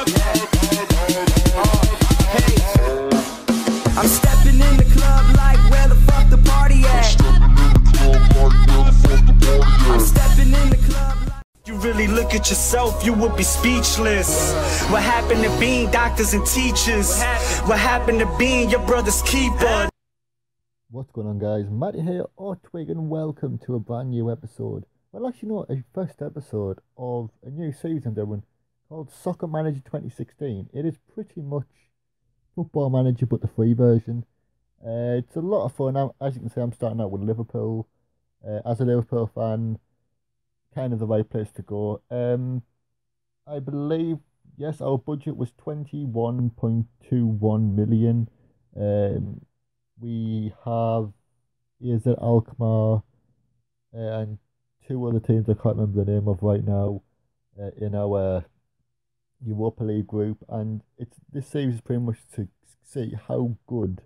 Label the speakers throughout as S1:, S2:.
S1: I'm stepping in the club like where the fuck the party at? I'm stepping in the club like... You really look at yourself, you would be speechless. What happened to being doctors and teachers? What happened to being your brother's keeper?
S2: What's going on, guys? Matty here, or Twigg, and welcome to a brand new episode. Well, actually not a first episode of a new series I'm doing called Soccer Manager 2016. It is pretty much Football Manager, but the free version. It's a lot of fun. As you can see, I'm starting out with Liverpool. As a Liverpool fan, kind of the right place to go. I believe, yes, our budget was 21.21 million. We have AZ Alkmaar and two other teams I can't remember the name of right now in our Europa League group, and this series is pretty much to see how good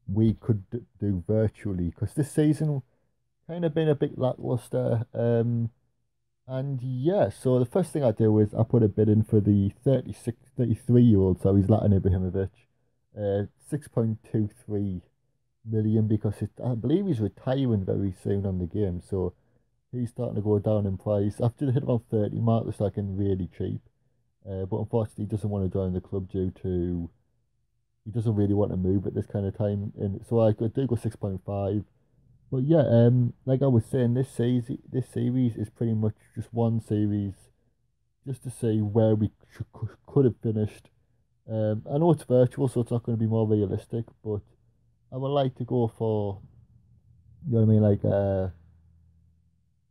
S2: we could do virtually, because this season kind of been a bit lackluster. And yeah, so the first thing I do is I put a bid in for the 33-year-old, so he's Zlatan Ibrahimovic, 6.23 million, because I believe he's retiring very soon on the game, so he's starting to go down in price. After they hit about 30 mark, it's like really cheap. But unfortunately, he doesn't want to join the club due to he doesn't really want to move at this kind of time. And so I do go 6.5. But yeah, like I was saying, this series is pretty much just one series, just to see where we could have finished. I know it's virtual, so it's not going to be more realistic, but I would like to go for, you know what I mean, like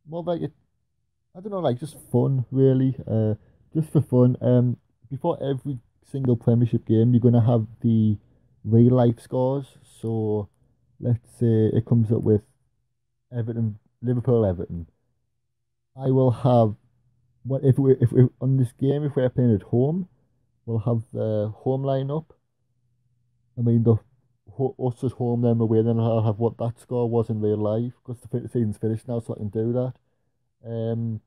S2: more like it. I don't know, like just fun, really. Just for fun. Before every single Premiership game, you're gonna have the real life scores. So let's say it comes up with Liverpool, Everton. I will have if we on this game, if we're playing at home, we'll have the home lineup. I mean us as home, then away, then I'll have what that score was in real life, because the season's finished now, so I can do that. And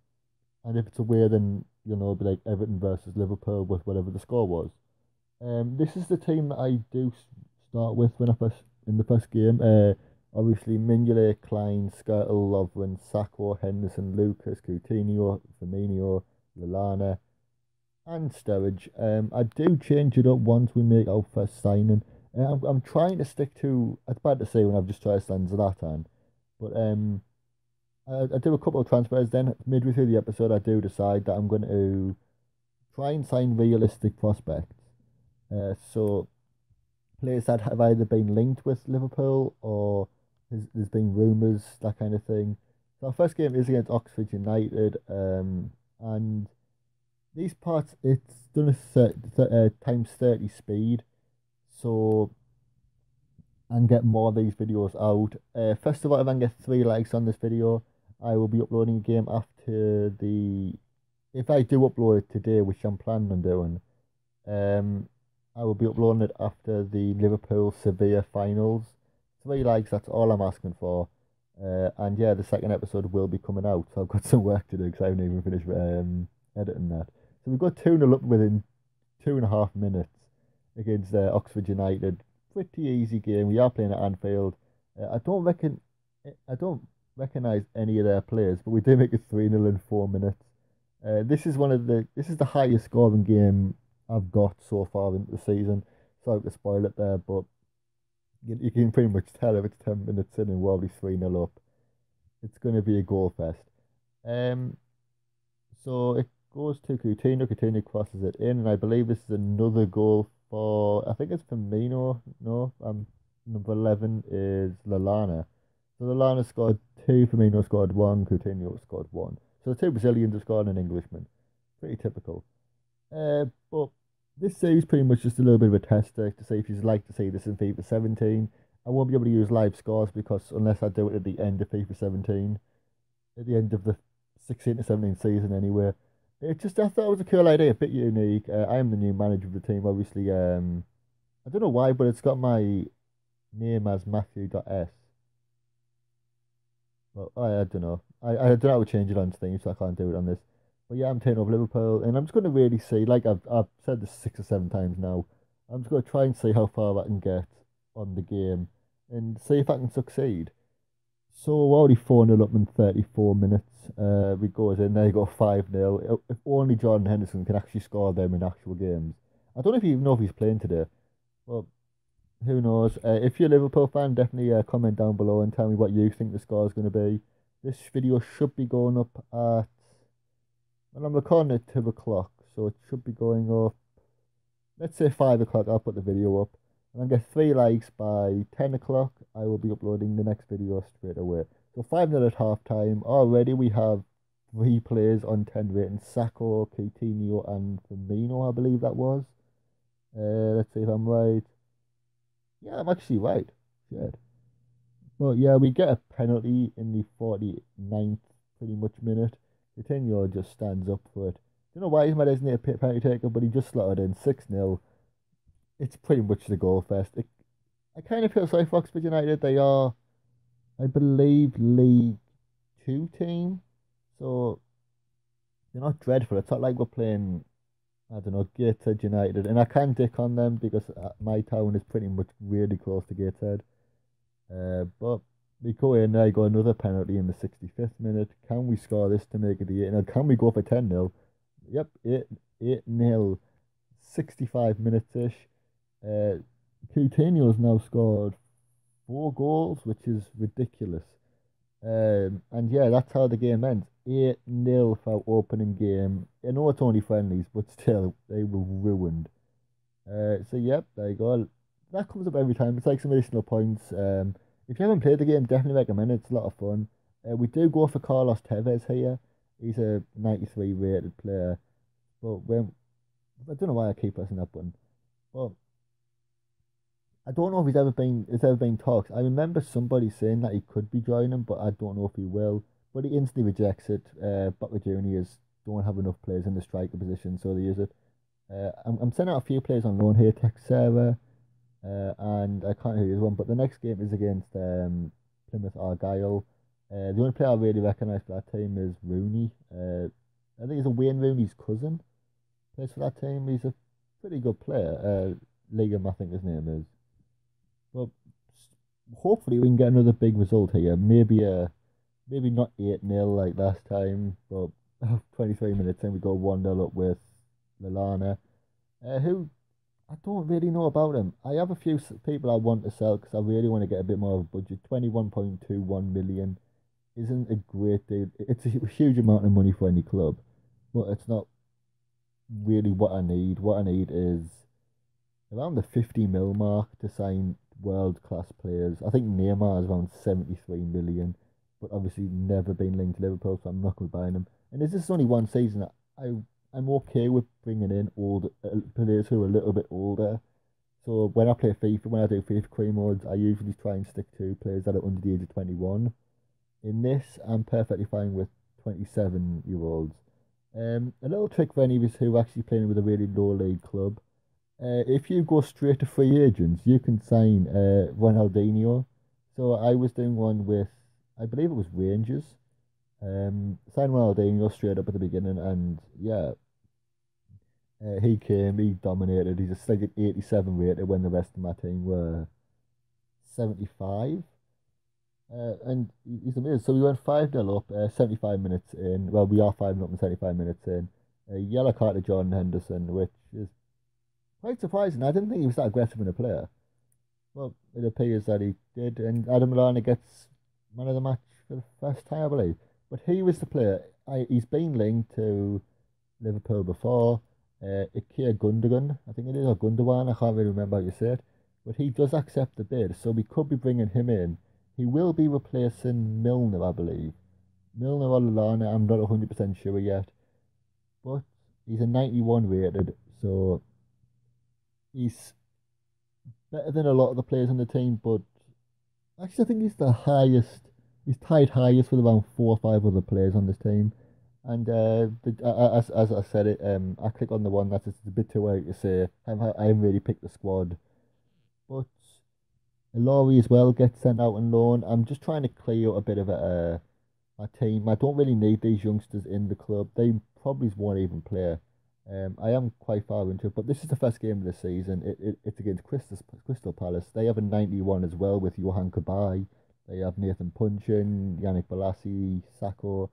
S2: if it's away, then it'll be like Everton versus Liverpool with whatever the score was. This is the team that I do start with when in the first game. Obviously Mignolet, Klein, Skirtle, Lovren, Sakho, Henderson, Lucas, Coutinho, Firmino, Lallana, and Sturridge. I do change it up once we make our first signing. I'm trying to stick to. It's bad to say when I've just tried to stand Zlatan, but I do a couple of transfers. Then midway through the episode, I do decide that I'm going to try and sign realistic prospects. So players that have either been linked with Liverpool or there's been rumours, that kind of thing. So our first game is against Oxford United, and these parts it's done a times 30 speed, so and get more of these videos out. First of all, if I can get 3 likes on this video, I will be uploading a game after if I do upload it today, which I'm planning on doing, I will be uploading it after the Liverpool Sevilla finals. 3 likes, that's all I'm asking for. And yeah, the second episode will be coming out, so I've got some work to do because I haven't even finished editing that. So we've got 2-0 up within 2.5 minutes against Oxford United. Pretty easy game. We are playing at Anfield. I don't recognise any of their players, but we did make it 3-0 in 4 minutes. This is the highest scoring game I've got so far in the season. Sorry to spoil it there, but you can pretty much tell if it's 10 minutes in and we're already 3-0 up. It's going to be a goal fest. So it goes to Coutinho. Coutinho crosses it in, and I believe this is another goal for, I think it's Firmino. No, number 11 is Lallana. So Lallana scored 2, Firmino scored 1, Coutinho scored 1. So the 2 Brazilians have scored an Englishman. Pretty typical. But this series pretty much just a little bit of a tester to see if you'd like to see this in FIFA 17. I won't be able to use live scores because unless I do it at the end of FIFA 17, at the end of the 16 to 17 season anyway. I thought it was a cool idea, a bit unique. I am the new manager of the team, obviously. I don't know why, but it's got my name as Matthew.s. Well, I don't know. I don't know how to change it on Steam, so I can't do it on this. But yeah, I'm taking over Liverpool, and I'm just going to really see, like I've said this 6 or 7 times now, I'm just going to try and see how far I can get on the game and see if I can succeed. So we're already 4-0 up in 34 minutes. We goes in there, you got 5-0. If only Jordan Henderson can actually score them in actual games. I don't know if you even know if he's playing today, but who knows? If you're a Liverpool fan, definitely comment down below and tell me what you think the score is going to be. This video should be going up at, well, I'm recording at 2 o'clock, so it should be going up, let's say 5 o'clock. I'll put the video up. And I get 3 likes by 10 o'clock. I will be uploading the next video straight away. So 5-0 at half time. Already we have 3 players on 10 rating. Sacco, Coutinho and Firmino, I believe that was. Let's see if I'm right. Yeah, I'm actually right. Shit. Well, yeah, we get a penalty in the 49th pretty much minute. Coutinho just stands up for it. Don't know why he's my designated penalty taker, but he just slotted in 6-0. It's pretty much the goal fest. I kind of feel sorry for Oxford United. They are, I believe, League 2 team. So they're not dreadful. It's not like we're playing, I don't know, Gateshead United. And I can dick on them because my town is pretty much really close to Gateshead. But we go in there, got another penalty in the 65th minute. Can we score this to make it the 8-0? Can we go for 10-0? Yep, 8-0, 65 minutes-ish. Coutinho's now scored 4 goals, which is ridiculous. And yeah, that's how the game ends. 8-0 for our opening game. I know it's only friendlies, but still, they were ruined. So yep, there you go. That comes up every time. It's like some additional points. If you haven't played the game, definitely recommend it. It's a lot of fun. We do go for Carlos Tevez here. He's a 93 rated player. But I don't know why I keep pressing that button. But I don't know if it's ever been talks. I remember somebody saying that he could be joining, but I don't know if he will. But he instantly rejects it. Boca Juniors don't have enough players in the striker position, so they use it. I'm sending out a few players on loan here. Texera, and I can't hear the other one. But the next game is against Plymouth Argyle. The only player I really recognise for that team is Rooney. I think it's a Wayne Rooney's cousin. Plays for that team. He's a pretty good player. Liam, I think his name is. But hopefully we can get another big result here. Maybe not 8-0 like last time, but 23 minutes in we go 1-0 up with Lallana, who I don't really know about him. I have a few people I want to sell because I really want to get a bit more of a budget. 21.21 million isn't a great deal. It's a huge amount of money for any club, but it's not really what I need. What I need is around the 50 mil mark to sign world class players. I think Neymar is around 73 million, but obviously never been linked to Liverpool, so I'm not going to buy him. And as this is only one season, I'm okay with bringing in old players who are a little bit older. So when I play FIFA, when I do FIFA career modes, I usually try and stick to players that are under the age of 21. In this, I'm perfectly fine with 27-year-olds. A little trick for any of us who are actually playing with a really low league club. If you go straight to free agents, you can sign Ronaldinho. So I was doing one with, I believe it was Rangers. Signed Ronaldinho straight up at the beginning, and yeah, he came, he dominated. He's a like 87 rated when the rest of my team were 75. And he's amazing. So we went 5-0 up, 75 minutes in. Well, we are 5-0 up and 75 minutes in. A yellow card to Jordan Henderson, which is quite surprising. I didn't think he was that aggressive in a player. Well, it appears that he did, and Adam Lallana gets man of the match for the first time, I believe. But he was the player. He's been linked to Liverpool before. Ikea Gundogan, I think it is, or Gundogan, I can't really remember how you say it. But he does accept the bid, so we could be bringing him in. He will be replacing Milner, I believe. Milner or Lallana, I'm not 100% sure yet. But he's a 91 rated, so he's better than a lot of the players on the team, but actually I think he's the highest. He's tied highest with around 4 or 5 other players on this team. And as I said it, I click on the one that's a bit too early to say. I haven't really picked the squad. But Laurie as well gets sent out on loan. I'm just trying to clear out a bit of a team. I don't really need these youngsters in the club. They probably won't even play. I am quite far into it, but this is the first game of the season. It's against Crystal Palace. They have a 91 as well with Johan Kabay. They have Nathan Punchin, Yannick Bolasie, Sacco.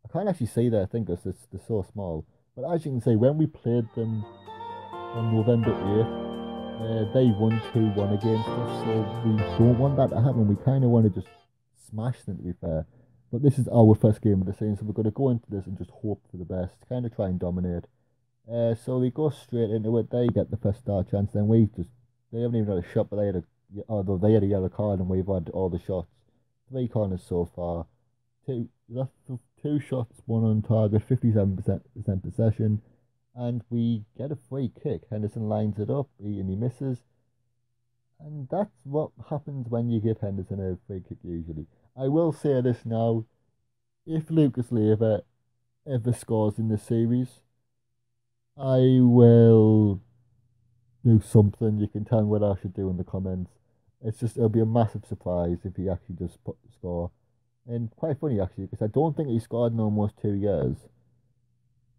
S2: I can't actually see their fingers, they're so small. But as you can see, when we played them on November 8th, they won 2-1 against us, so we don't want that to happen. We kind of want to just smash them, to be fair. But this is our first game of the season, so we're going to go into this and just hope for the best, kind of try and dominate. So we go straight into it. They get the first star chance, then they haven't even had a shot, but although they had a yellow card and we've had all the shots. 3 corners so far. Two shots, 1 on target, 57% possession, and we get a free kick. Henderson lines it up, and he misses. And that's what happens when you give Henderson a free kick usually. I will say this now, if Lucas Leiva ever scores in the series, I will do something. You can tell me what I should do in the comments. It'll be a massive surprise if he actually does score. And quite funny actually, because I don't think he scored in almost 2 years.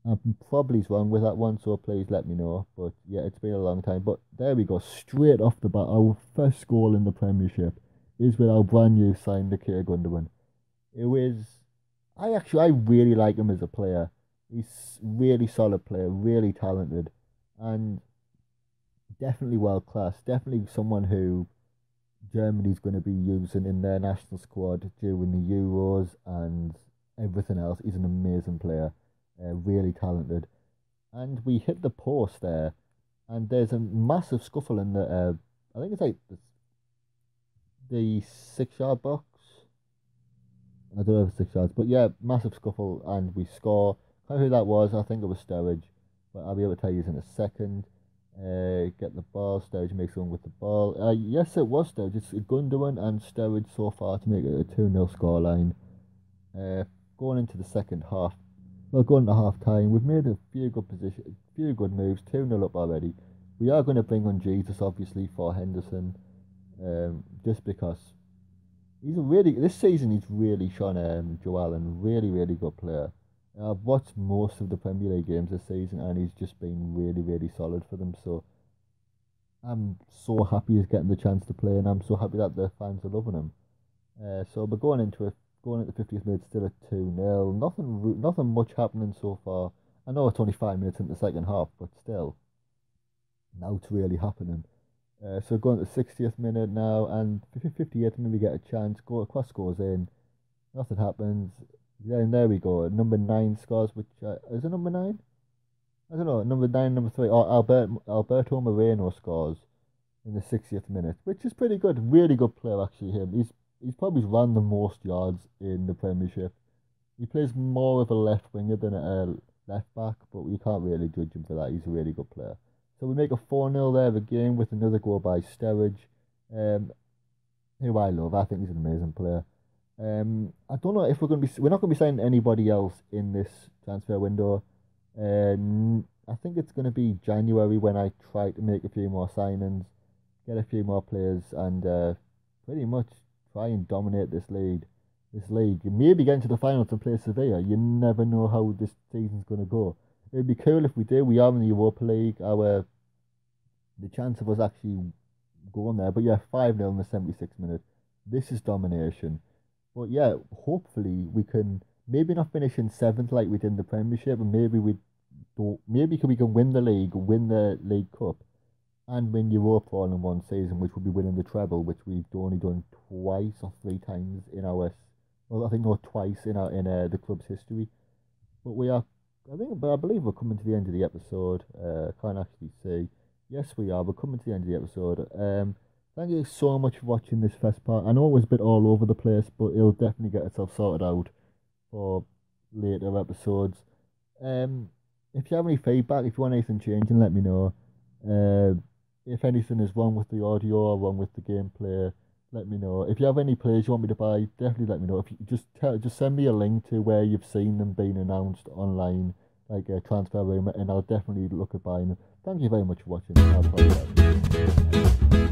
S2: I'm probably wrong with that one, so please let me know. But yeah, it's been a long time. But there we go, straight off the bat, our first goal in the Premiership is with our brand new signing, Kay Gundogan. I really like him as a player. He's really solid player, really talented, and definitely world class. Definitely someone who Germany's going to be using in their national squad during the Euros and everything else. He's an amazing player, really talented. And we hit the post there, and there's a massive scuffle in the, I think it's like the 6-yard box. I don't know if it's 6 yards, but yeah, massive scuffle, and we score. I don't know who that was. I think it was Sturridge, but I'll be able to tell you in a second. Get the ball. Sturridge makes one with the ball. Yes, it was Sturridge. It's Gundogan and Sturridge so far to make it a 2-0 scoreline. Going into the second half, going into half time, we've made a few good moves. 2-0 up already. We are going to bring on Jesus, obviously, for Henderson, just because this season he's really shown Joe Allen, really good player. I've watched most of the Premier League games this season, and he's just been really solid for them. So I'm so happy he's getting the chance to play, and I'm so happy that the fans are loving him. So we're going into the 50th minute, still at 2-0. Nothing much happening so far. I know it's only 5 minutes in the second half, but still, now it's really happening. So going to the 60th minute now, and 58th minute we get a chance. Cross goes in. Nothing happens. Yeah, and there we go. Number 9 scores, which is it number 9? I don't know. Number 9, number 3. Oh, Alberto Moreno scores in the 60th minute, which is pretty good. Really good player, actually. He's probably run the most yards in the Premiership. He plays more of a left winger than a left back, but we can't really judge him for that. He's a really good player. So we make a 4-0 there again with another goal by Sturridge, who I love. I think he's an amazing player. I don't know if we're not going to be signing anybody else in this transfer window. I think it's going to be January when I try to make a few more signings, get a few more players, and pretty much try and dominate this league. Maybe get into the finals and play Sevilla. You never know how this season's going to go. It'd be cool if we do. We are in the Europa League. The chance of us actually going there. But yeah, 5-0 in the 76th minute. This is domination. But yeah, hopefully we can maybe not finish in 7th like we did in the Premiership, and maybe we can win the league, win the League Cup, and win Europa all in one season, which would be winning the treble, which we've only done twice or 3 times in twice in the club's history. But I believe we're coming to the end of the episode. Can't actually see. Yes, we are. We're coming to the end of the episode. Thank you so much for watching this first part. I know it was a bit all over the place, but it'll definitely get itself sorted out for later episodes. If you have any feedback, if you want anything changing, let me know. If anything is wrong with the audio or wrong with the gameplay, let me know. If you have any players you want me to buy, definitely let me know. If you just send me a link to where you've seen them being announced online, like a transfer room, and I'll definitely look at buying them. Thank you very much for watching. I'll probably